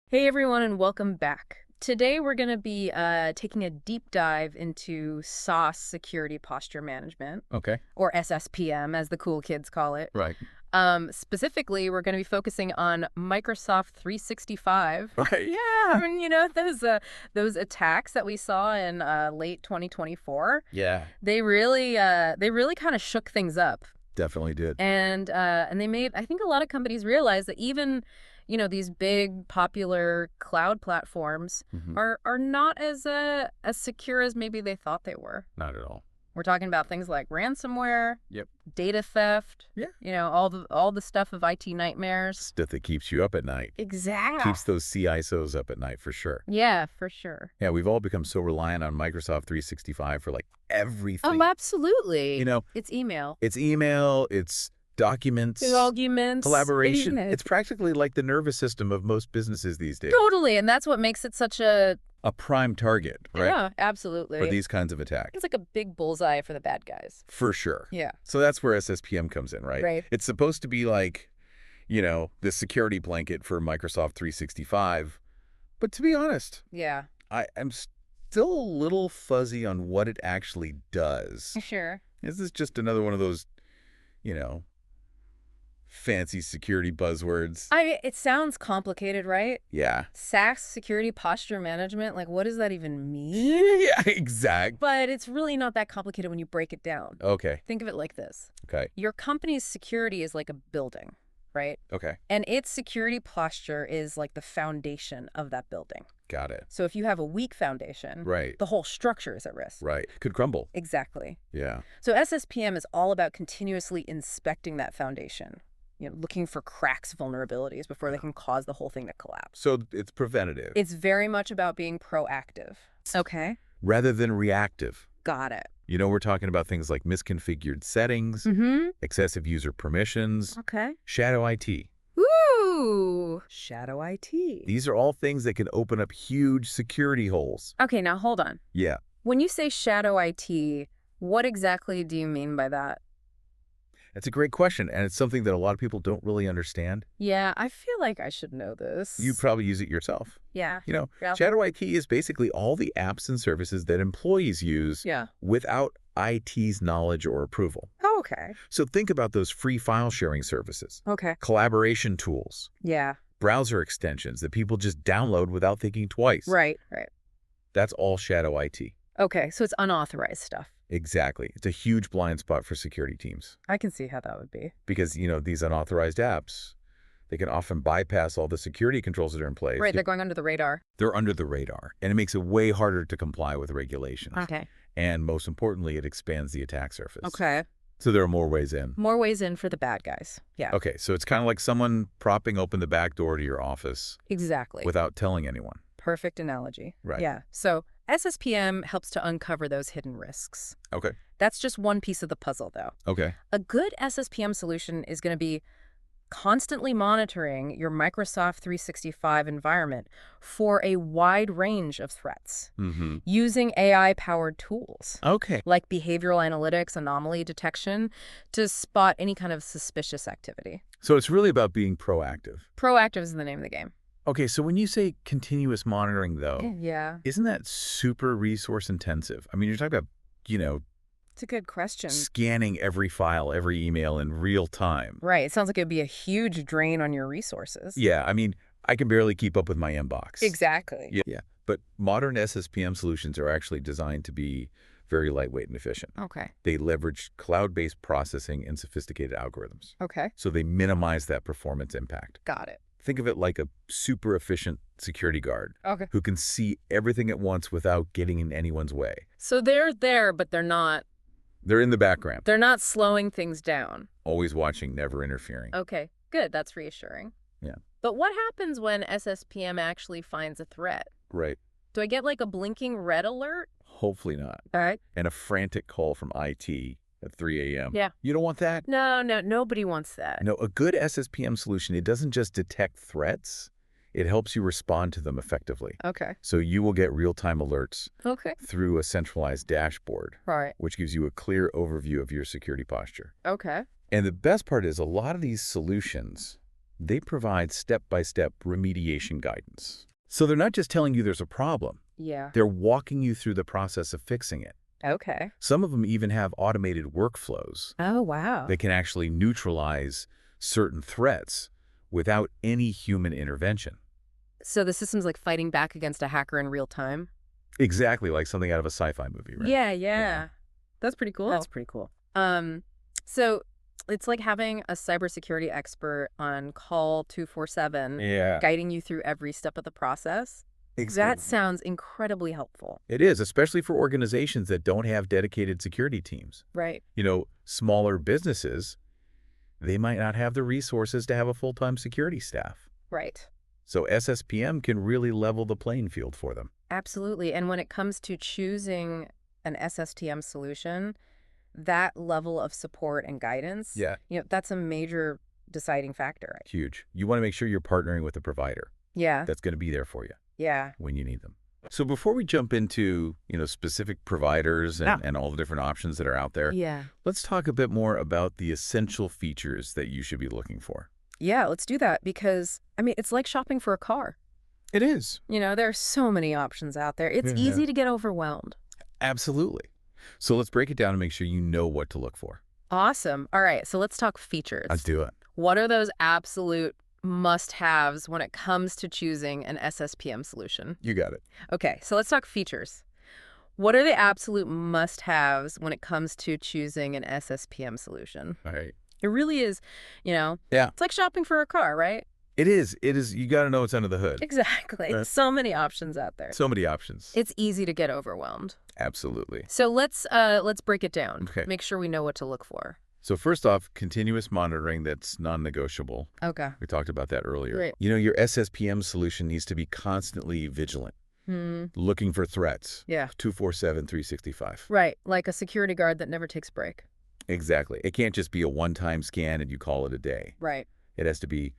Hey everyone, and welcome back. Today we're going to be taking a deep dive into SaaS security posture management, Okay. or SSPM as the cool kids call it. Right. Specifically, we're going to be focusing on Microsoft 365. Right. I Yeah. mean, those attacks that we saw in late 2024. Yeah. They really kind of shook things up. Definitely did. And they made, I think, a lot of companies realize that even, these big popular cloud platforms Hmm. are not as secure as maybe they thought they were. Not at all. We're talking about things like ransomware, Yep. data theft, Yeah. all the stuff of IT nightmares. Stuff that keeps you up at night. Exactly. Keeps those CISOs up at night for sure. Yeah, for sure. Yeah, we've all become so reliant on Microsoft 365 for like everything. Oh, absolutely. You know, It's email. it's email, it's documents, Arguments. collaboration. Internet. It's practically like the nervous system of most businesses these days. Totally, and that's what makes it such a... A prime target, right? Yeah, absolutely. For these kinds of attacks. It's like a big bullseye for the bad guys. For sure. Yeah. So that's where SSPM comes in, right? Right. It's supposed to be like, the security blanket for Microsoft 365. But to be honest, Yeah. I'm still a little fuzzy on what it actually does. Sure. Is this just another one of those, you know, fancy security buzzwords? It sounds complicated, right? Yeah. SaaS, security posture management, like what does that even mean? Yeah, exact. But it's really not that complicated when you break it down. Okay. Think of it like this. Okay. Your company's security is like a building, right? Okay. And its security posture is like the foundation of that building. Got it. So if you have a weak foundation, Right. the whole structure is at risk. Right. Could crumble. Exactly. Yeah. So SSPM is all about continuously inspecting that foundation, looking for cracks, vulnerabilities before they can cause the whole thing to collapse. So it's preventative. It's very much about being proactive. Okay. Rather than reactive. Got it. We're talking about things like misconfigured settings, Mm-hmm. excessive user permissions, Okay. shadow IT. Ooh, shadow IT. These are all things that can open up huge security holes. Okay, now hold on. Yeah. When you say shadow IT, what exactly do you mean by that? That's a great question, and it's something that a lot of people don't really understand. Yeah, I feel like I should know this. You probably use it yourself. Yeah. You know, Yeah. shadow IT is basically all the apps and services that employees use Yeah. without IT's knowledge or approval. Oh, okay. So think about those free file sharing services, Okay. collaboration tools, Yeah. browser extensions that people just download without thinking twice. Right. Right. That's all shadow IT. Okay, so it's unauthorized stuff. Exactly. It's a huge blind spot for security teams I can see how that would be. because, these unauthorized apps, they can often bypass all the security controls that are in place. Right, they're going under the radar. They're under the radar, and it makes it way harder to comply with regulations. Okay. And most importantly, it expands the attack surface. Okay. So there are more ways in. More ways in for the bad guys. Yeah. Okay, so it's kind of like someone propping open the back door to your office Exactly. without telling anyone. Perfect analogy. Right. Yeah. So SSPM helps to uncover those hidden risks. Okay. That's just one piece of the puzzle, though. Okay. A good SSPM solution is going to be constantly monitoring your Microsoft 365 environment for a wide range of threats Mm-hmm. using AI-powered tools Okay. like behavioral analytics, anomaly detection to spot any kind of suspicious activity. So it's really about being proactive. Proactive is the name of the game. Okay, so when you say continuous monitoring, though, Yeah. isn't that super resource intensive? I mean, you're talking about, It's a good question. scanning every file, every email in real time. Right. It sounds like it would be a huge drain on your resources. Yeah, I mean, I can barely keep up with my inbox. Exactly. Yeah. Yeah. But modern SSPM solutions are actually designed to be very lightweight and efficient. Okay. They leverage cloud-based processing and sophisticated algorithms. Okay. So they minimize that performance impact. Got it. Think of it like a super efficient security guard Okay. who can see everything at once without getting in anyone's way. So they're there, but they're not They're in the background, slowing things down. always watching, never interfering. Okay. Good. That's reassuring. Yeah. But what happens when SSPM actually finds a threat? Right. Do I get like a blinking red alert? Hopefully not. All right. And a frantic call from IT at 3 a.m. Yeah. You don't want that? No, nobody wants that. No, a good SSPM solution, it doesn't just detect threats, it helps you respond to them effectively. Okay. So you will get real-time alerts Okay. through a centralized dashboard, Right. which gives you a clear overview of your security posture. Okay. And the best part is a lot of these solutions, They provide step-by-step remediation guidance. So they're not just telling you there's a problem. Yeah. They're walking you through the process of fixing it. Okay. Some of them even have automated workflows Oh, wow. that can actually neutralize certain threats without any human intervention. So the system's like fighting back against a hacker in real time? Exactly like something out of a sci-fi movie, right? Yeah. That's pretty cool. That's pretty cool. So it's like having a cybersecurity expert on call 247 Yeah. guiding you through every step of the process. That sounds incredibly helpful. It is, especially for organizations that don't have dedicated security teams. Right. Smaller businesses, they might not have the resources to have a full-time security staff. Right. So SSPM can really level the playing field for them. Absolutely. And when it comes to choosing an SSTM solution, that level of support and guidance, that's a major deciding factor. Huge. You want to make sure you're partnering with a provider Yeah. that's going to be there for you Yeah. when you need them. So before we jump into, specific providers and all the different options that are out there, Yeah. let's talk a bit more about the essential features that you should be looking for. Yeah, let's do that because, it's like shopping for a car. It is. There are so many options out there. It's easy to get overwhelmed. Absolutely. So let's break it down and make sure you know what to look for. Awesome. All right, so let's talk features. Let's do it. What are those absolute must-haves when it comes to choosing an SSPM solution? You got it. Okay, so let's talk features. What are the absolute must-haves when it comes to choosing an SSPM solution? All right. It really is, Yeah. it's like shopping for a car, right? It is. You got to know what's under the hood. Exactly. Right. So many options out there. So many options. It's easy to get overwhelmed. Absolutely. So let's break it down. Okay. Make sure we know what to look for. So first off, continuous monitoring that's non-negotiable. Okay. We talked about that earlier. Great. Your SSPM solution needs to be constantly vigilant, looking for threats. Yeah. 24/7, 365. Right, like a security guard that never takes a break. Exactly. It can't just be a one-time scan and you call it a day. Right. It has to be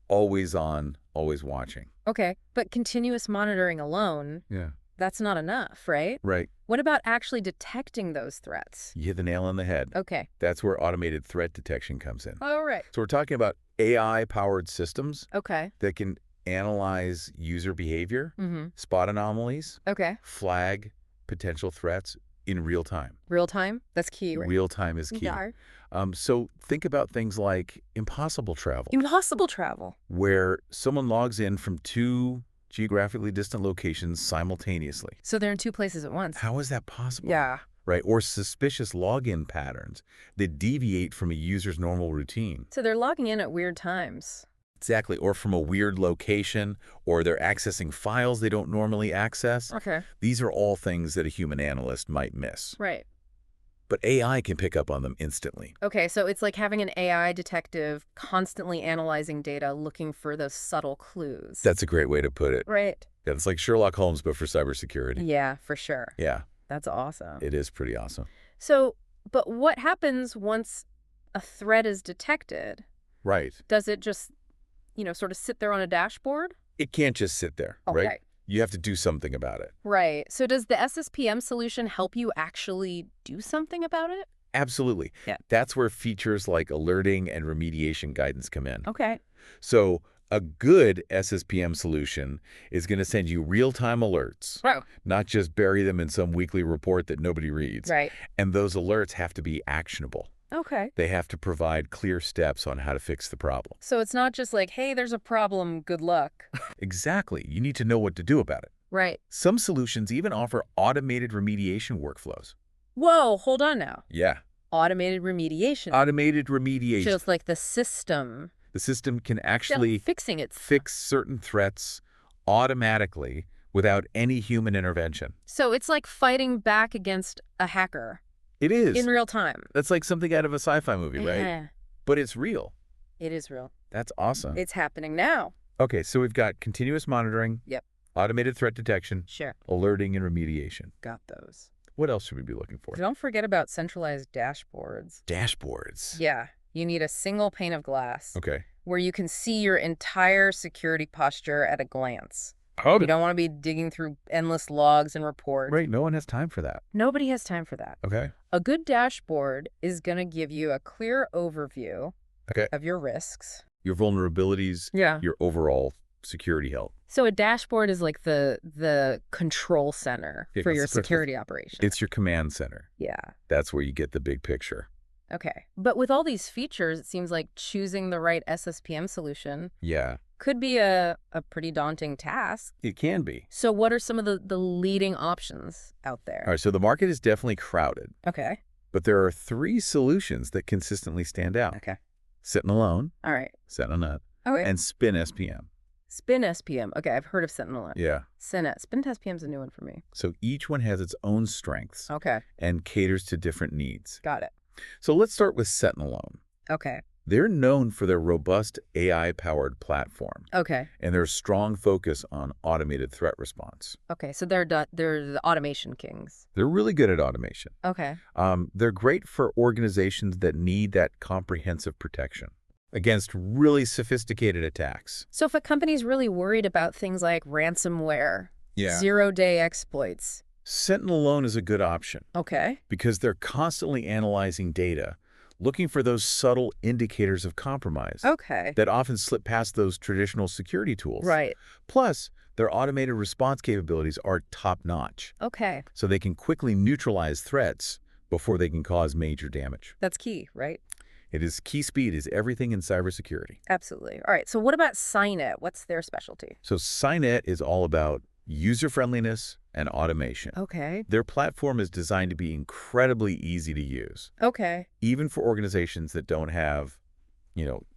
always on, always watching. Okay, but continuous monitoring alone, Yeah. that's not enough, right? Right. What about actually detecting those threats? You hit the nail on the head. Okay. That's where automated threat detection comes in. All right. So we're talking about AI-powered systems Okay. that can analyze user behavior, spot anomalies, Okay. flag potential threats in real time. Real time? That's key, right? Real time is key. Yeah. So think about things like impossible travel, Impossible travel. where someone logs in from two geographically distant locations simultaneously. So they're in two places at once. How is that possible? Yeah. Right? Or suspicious login patterns that deviate from a user's normal routine. So they're logging in at weird times. Exactly. Or from a weird location, or they're accessing files they don't normally access. Okay. These are all things that a human analyst might miss. Right. But AI can pick up on them instantly. Okay, so it's like having an AI detective constantly analyzing data, looking for those subtle clues. That's a great way to put it. Right. Yeah, it's like Sherlock Holmes, but for cybersecurity. Yeah, for sure. Yeah, That's awesome. it is pretty awesome. So, but what happens once a threat is detected? Right. Does it just, sort of sit there on a dashboard? It can't just sit there, Okay. right? You have to do something about it. Right. So does the SSPM solution help you actually do something about it? Absolutely. Yeah. That's where features like alerting and remediation guidance come in. Okay. So a good SSPM solution is going to send you real-time alerts, Oh. not just bury them in some weekly report that nobody reads. Right. And those alerts have to be actionable. Okay. They have to provide clear steps on how to fix the problem. So it's not just like, hey, there's a problem, good luck. Exactly. You need to know what to do about it. Right. Some solutions even offer automated remediation workflows. Whoa, hold on now. Yeah. Automated remediation. Automated remediation. Just like the system. The system can actually fixing it. fix certain threats automatically without any human intervention. So it's like fighting back against a hacker. It is. In real time. That's like something out of a sci-fi movie, right? Yeah. But it's real. It is real. That's awesome. It's happening now. Okay, so we've got continuous monitoring. Yep. Automated threat detection. Sure. Alerting and remediation. Got those. What else should we be looking for? Don't forget about centralized dashboards. Dashboards. Yeah. You need a single pane of glass Okay. where you can see your entire security posture at a glance. Oh, You don't want to be digging through endless logs and reports. right. No one has time for that. Nobody has time for that. Okay. A good dashboard is going to give you a clear overview Okay. of your risks, your vulnerabilities, Yeah. your overall security health. So a dashboard is like the control center Yeah, for your that's perfect. security operation. It's your command center. Yeah. That's where you get the big picture. Okay. But with all these features, it seems like choosing the right SSPM solution Yeah, could be a pretty daunting task. it can be. So what are some of the leading options out All there? right, so the market is definitely crowded, Okay. but there are 3 solutions that consistently stand out. Okay. Sentinel-Alone, All right. Sentinel-Nut, Okay. and Spin.SPM. Spin.SPM. Okay, I've heard of Sentinel. Yeah. Spin.SPM is a new one for me. So each one has its own strengths Okay. and caters to different needs. Got it. So let's start with Sentinel-Alone. Okay. They're known for their robust AI-powered platform Okay. and their strong focus on automated threat response. Okay. So they're the automation kings. They're really good at automation. Okay. They're great for organizations that need that comprehensive protection against really sophisticated attacks. So if a company's really worried about things like ransomware, Yeah. zero-day exploits. Sentinel-Alone is a good option Okay. because they're constantly analyzing data, looking for those subtle indicators of compromise Okay. that often slip past those traditional security tools. Right. Plus, their automated response capabilities are top-notch, Okay. so they can quickly neutralize threats before they can cause major damage. That's key, right? It is key speed is everything in cybersecurity. Absolutely. All right. So what about Signet? What's their specialty? So Signet is all about user-friendliness and automation. Okay. Their platform is designed to be incredibly easy to use, Okay. even for organizations that don't have,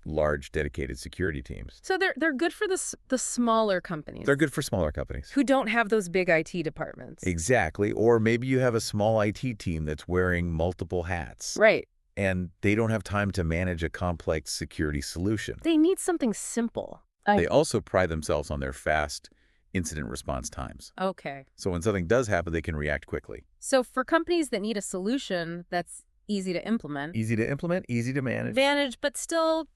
large dedicated security teams. So they're good for the smaller companies They're good for smaller companies. who don't have those big IT departments. Exactly. Or maybe you have a small IT team that's wearing multiple hats. Right. And they don't have time to manage a complex security solution. They need something simple. They also pride themselves on their fast incident response times. Okay. So when something does happen, they can react quickly. So for companies that need a solution that's easy to implement, Easy to implement, easy to manage. advantage, but still,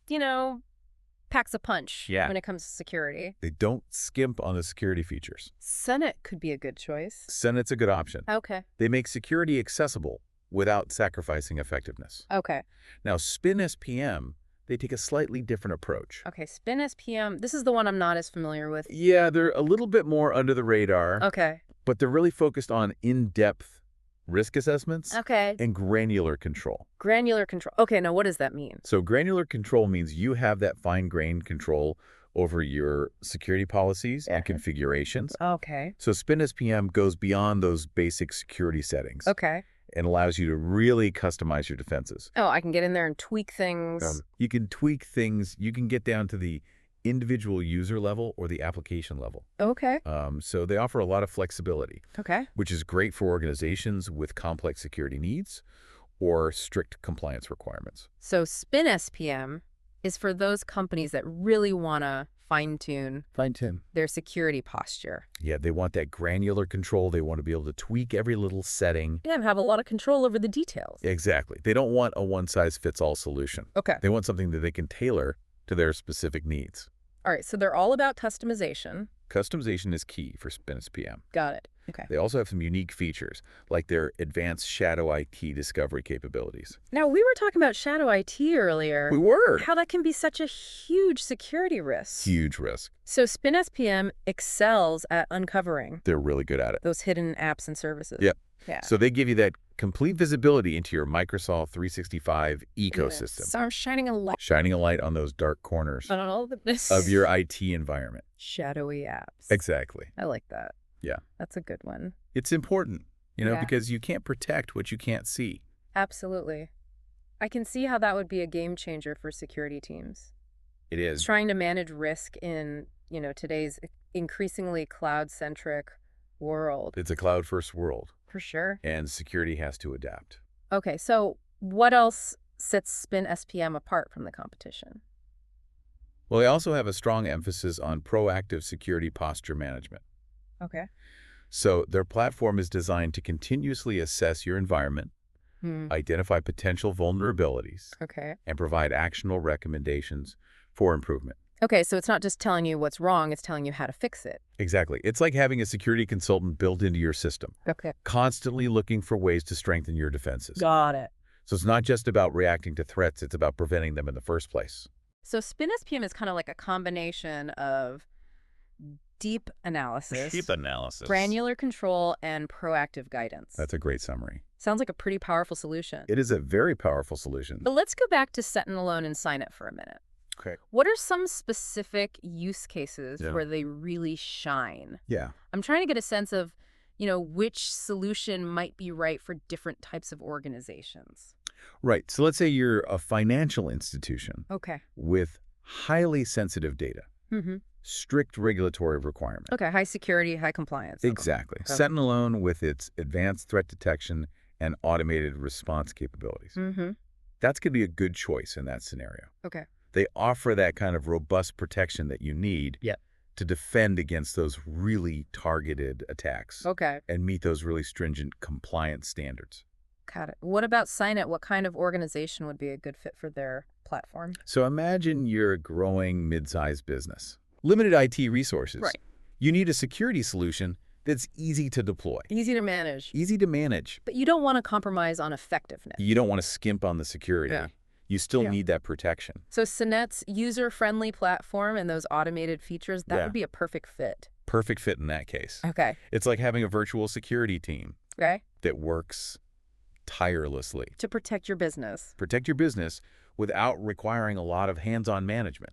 packs a punch Yeah. when it comes to security. They don't skimp on the security features. Senate could be a good choice. Senet's a good option. Okay. They make security accessible without sacrificing effectiveness. Okay. Now, Spin.SPM, they take a slightly different approach. Okay. Spin.SPM. This is the one I'm not as familiar with. Yeah, they're a little bit more under the radar, Okay. but they're really focused on in-depth risk assessments Okay. and granular control. Granular control. Okay. Now, what does that mean? So granular control means you have that fine-grained control over your security policies and configurations. Okay. So Spin.SPM goes beyond those basic security settings Okay. and allows you to really customize your defenses. Oh, I can get in there and tweak things. You can tweak things. You can get down to the individual user level or the application level. Okay. So they offer a lot of flexibility, Okay. which is great for organizations with complex security needs or strict compliance requirements. So Spin.SPM is for those companies that really want to fine-tune their security posture. Yeah, they want that granular control. They want to be able to tweak every little setting. Yeah, and have a lot of control over the details. Exactly. They don't want a one-size-fits-all solution. Okay. They want something that they can tailor to their specific needs. All right, so they're all about customization. Customization is key for Spin.SPM. Got it. Okay. They also have some unique features, like their advanced shadow IT discovery capabilities. Now, we were talking about shadow IT earlier. We were. How that can be such a huge security risk. Huge risk. So Spin.SPM excels at uncovering They're really good at it. those hidden apps and services. Yep. Yeah. So they give you that complete visibility into your Microsoft 365 ecosystem, So I'm shining a light shining a light on those dark corners on all the of your IT environment. shadowy apps. Exactly. I like that. Yeah. That's a good one. It's important, Yeah. because you can't protect what you can't see. Absolutely. I can see how that would be a game changer for security teams. It is. Trying to manage risk in, today's increasingly cloud-centric world. It's a cloud-first world, For sure. and security has to adapt. Okay, so what else sets Spin.SPM apart from the competition? Well, they also have a strong emphasis on proactive security posture management. Okay. So their platform is designed to continuously assess your environment, identify potential vulnerabilities, Okay. and provide actionable recommendations for improvement. Okay, so it's not just telling you what's wrong, it's telling you how to fix it. Exactly. It's like having a security consultant built into your system, Okay. constantly looking for ways to strengthen your defenses. Got it. So it's not just about reacting to threats, it's about preventing them in the first place. So Spin.SPM is kind of like a combination of deep Deep analysis, analysis. granular control, and proactive guidance. That's a great summary. Sounds like a pretty powerful solution. It is a very powerful solution. But let's go back to Set and Alone and Sign It for a minute. Okay. What are some specific use cases Yeah. where they really shine? Yeah. I'm trying to get a sense of, which solution might be right for different types of organizations. Right. So let's say you're a financial institution Okay. with highly sensitive data, Mm-hmm. strict regulatory requirements. Okay, high security, high compliance. Exactly. Okay. Sentinel with its advanced threat detection and automated response capabilities. Mm-hmm. That's going to be a good choice in that scenario. Okay. They offer that kind of robust protection that you need Yep. to defend against those really targeted attacks Okay. and meet those really stringent compliance standards. Got it. What about Sign It? What kind of organization would be a good fit for their platform? So imagine you're a growing mid-sized business. Limited IT resources. Right. You need a security solution that's easy to deploy, Easy to manage. easy to manage. But you don't want to compromise on effectiveness. You don't want to skimp on the security. Yeah. You still Yeah. need that protection. So Sinet's user-friendly platform and those automated features, that Yeah. would be a perfect fit. Perfect fit in that case. Okay. It's like having a virtual security team Okay. that works tirelessly. To protect your business. Protect your business without requiring a lot of hands-on management.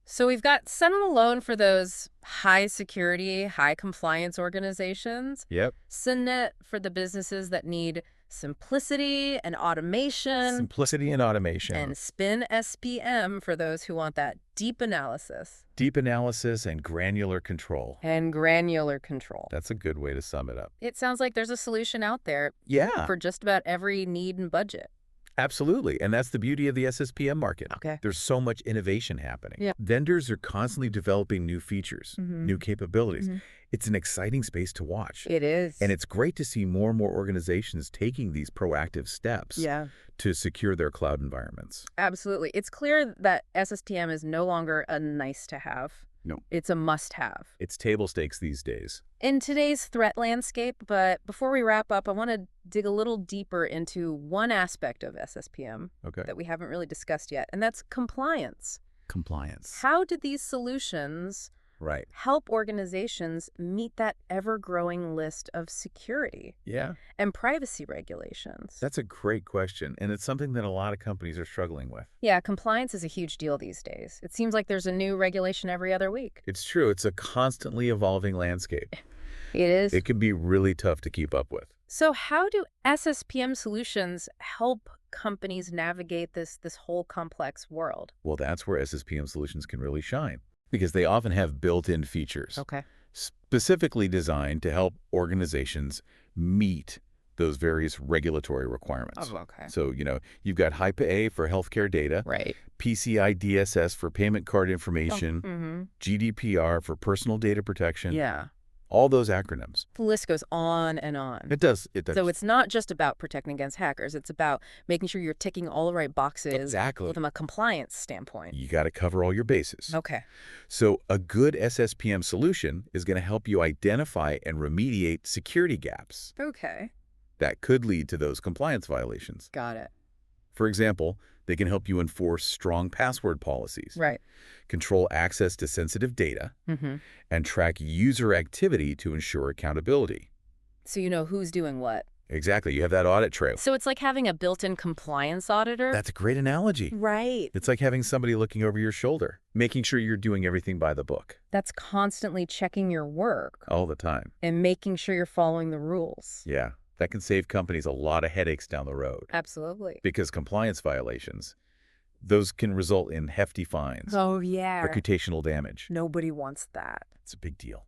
So we've got Sentinel Alone for those high security, high compliance organizations. Yep. Sinet for the businesses that need simplicity and automation. Simplicity and automation. And Spin SPM for those who want that deep analysis. Deep analysis and granular control. And granular control. That's a good way to sum it up. It sounds like there's a solution out there Yeah, for just about every need and budget. absolutely. And that's the beauty of the SSPM market. Okay. There's so much innovation happening. Yeah. Vendors are constantly developing new features, new capabilities. Mhm. It's an exciting space to watch. It is. And it's great to see more and more organizations taking these proactive steps Yeah, to secure their cloud environments. absolutely. It's clear that SSPM is no longer a nice to have. No. It's a must have. It's table stakes these days. In today's threat landscape, but before we wrap up, I want to dig a little deeper into one aspect of SSPM Okay. that we haven't really discussed yet, and that's compliance. Compliance. How do these solutions Right. help organizations meet that ever-growing list of security Yeah. and privacy regulations? That's a great question, and it's something that a lot of companies are struggling with. Yeah, compliance is a huge deal these days. It seems like there's a new regulation every other week. It's true. It's a constantly evolving landscape. It is. It can be really tough to keep up with. So how do SSPM solutions help companies navigate this whole complex world? Well, that's where SSPM solutions can really shine, because they often have built-in features Okay. specifically designed to help organizations meet those various regulatory requirements. okay. So, you've got HIPAA for healthcare data, Right. PCI DSS for payment card information, Mm-hmm. GDPR for personal data protection, Yeah. all those acronyms. The list goes on and on. It does. So it's not just about protecting against hackers. It's about making sure you're ticking all the right boxes Exactly. from a compliance standpoint. You got to cover all your bases. Okay. So a good SSPM solution is going to help you identify and remediate security gaps Okay. that could lead to those compliance violations. Got it. For example, they can help you enforce strong password policies, Right. control access to sensitive data, Mm-hmm. and track user activity to ensure accountability. So you know who's doing what. Exactly. You have that audit trail. So it's like having a built-in compliance auditor. That's a great analogy. Right. It's like having somebody looking over your shoulder, making sure you're doing everything by the book That's constantly checking your work all the time. and making sure you're following the rules. Yeah, that can save companies a lot of headaches down the road, Absolutely. because compliance violations, those can result in hefty fines, Oh, yeah. reputational damage. Nobody wants that. It's a big deal.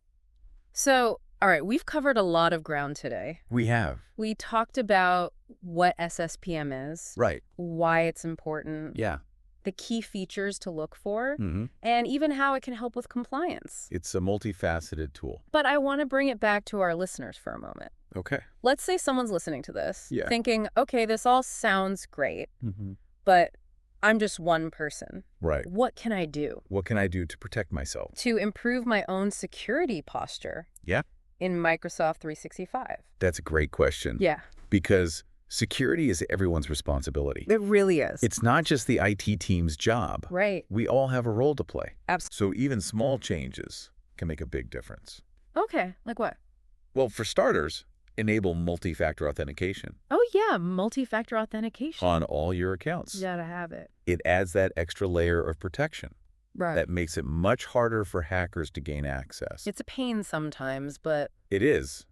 So, all right, we've covered a lot of ground today. We have. We talked about what SSPM is, Right. why it's important, Yeah. the key features to look for, Mm-hmm. and even how it can help with compliance. It's a multifaceted tool. But I want to bring it back to our listeners for a moment. Okay. Let's say someone's listening to this, Yeah. thinking, okay, this all sounds great, Mm-hmm. but I'm just one person. Right. What can I do What can I do to protect myself? to improve my own security posture Yeah. in Microsoft 365? That's a great question. Yeah. Because Security is everyone's responsibility. It really is. It's not just the IT team's job. Right. We all have a role to play. Absolutely. So even small changes can make a big difference. Okay, like what? Well, for starters, enable multi-factor authentication Oh, yeah, multi-factor authentication. on all your accounts. You gotta have it. It adds that extra layer of protection Right. that makes it much harder for hackers to gain access. It's a pain sometimes, but It is.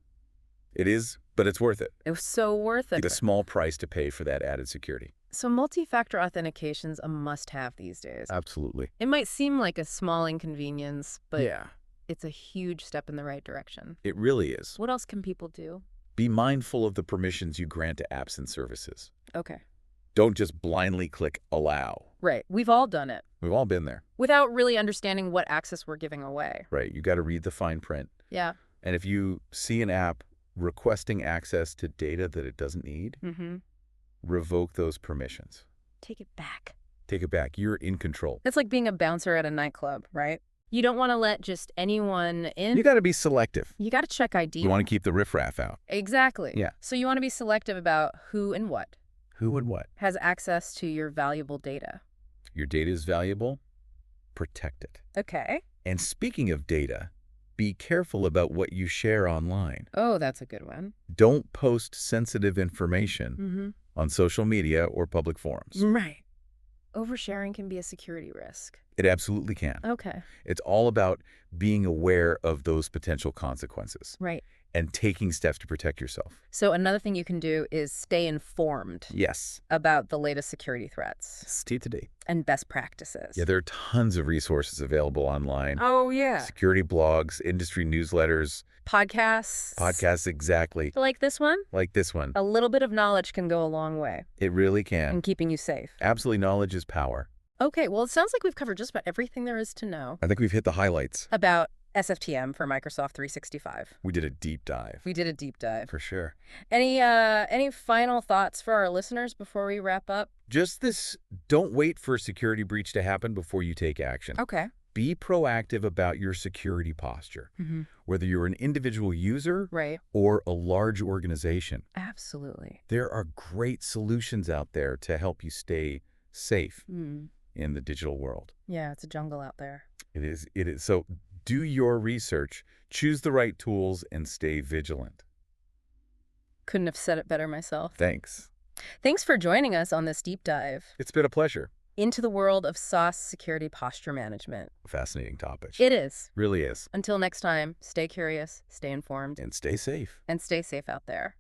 It is, but it's worth it. it was so worth it. It's a small price to pay for that added security. So multi-factor authentication's a must-have these days. Absolutely. It might seem like a small inconvenience, but Yeah, it's a huge step in the right direction. it really is. What else can people do? Be mindful of the permissions you grant to apps and services. Okay. Don't just blindly click allow. Right. We've all done it We've all been there, without really understanding what access we're giving away. right? You got to read the fine print. Yeah. And if you see an app requesting access to data that it doesn't need, Mm-hmm. revoke those permissions. Take it back. Take it back. You're in control. It's like being a bouncer at a nightclub, right? You don't want to let just anyone in. You got to be selective. You got to check ID. You want to keep the riffraff out. Exactly. Yeah. So you want to be selective about who and what Who and what? has access to your valuable data. Your data is valuable. Protect it. Okay. And speaking of data, be careful about what you share online. Oh, that's a good one. Don't post sensitive information Mm-hmm. on social media or public forums. Right. Oversharing can be a security risk. It absolutely can. Okay. It's all about being aware of those potential consequences Right. and taking steps to protect yourself. So another thing you can do is stay informed Yes. about the latest security threats Stay today. and best practices. Yeah, there are tons of resources available online. Oh, yeah. Security blogs, industry newsletters, Podcasts. exactly. Like this one? Like this one. A little bit of knowledge can go a long way It really can. in keeping you safe. Absolutely, knowledge is power. Okay, well, it sounds like we've covered just about everything there is to know I think we've hit the highlights. about SFTM for Microsoft 365. We did a deep dive. We did a deep dive. For sure. Any final thoughts for our listeners before we wrap up? Just this, don't wait for a security breach to happen before you take action. Okay. Be proactive about your security posture, Mm-hmm. whether you're an individual user Right. or a large organization. Absolutely. There are great solutions out there to help you stay safe in the digital world. Yeah, it's a jungle out there. It is. So do your research, choose the right tools, and stay vigilant. Couldn't have said it better myself. Thanks. Thanks for joining us on this deep dive It's been a pleasure. into the world of SaaS security posture management. Fascinating topic. It is. Really is. Until next time, stay curious, stay informed, And stay safe. and stay safe out there.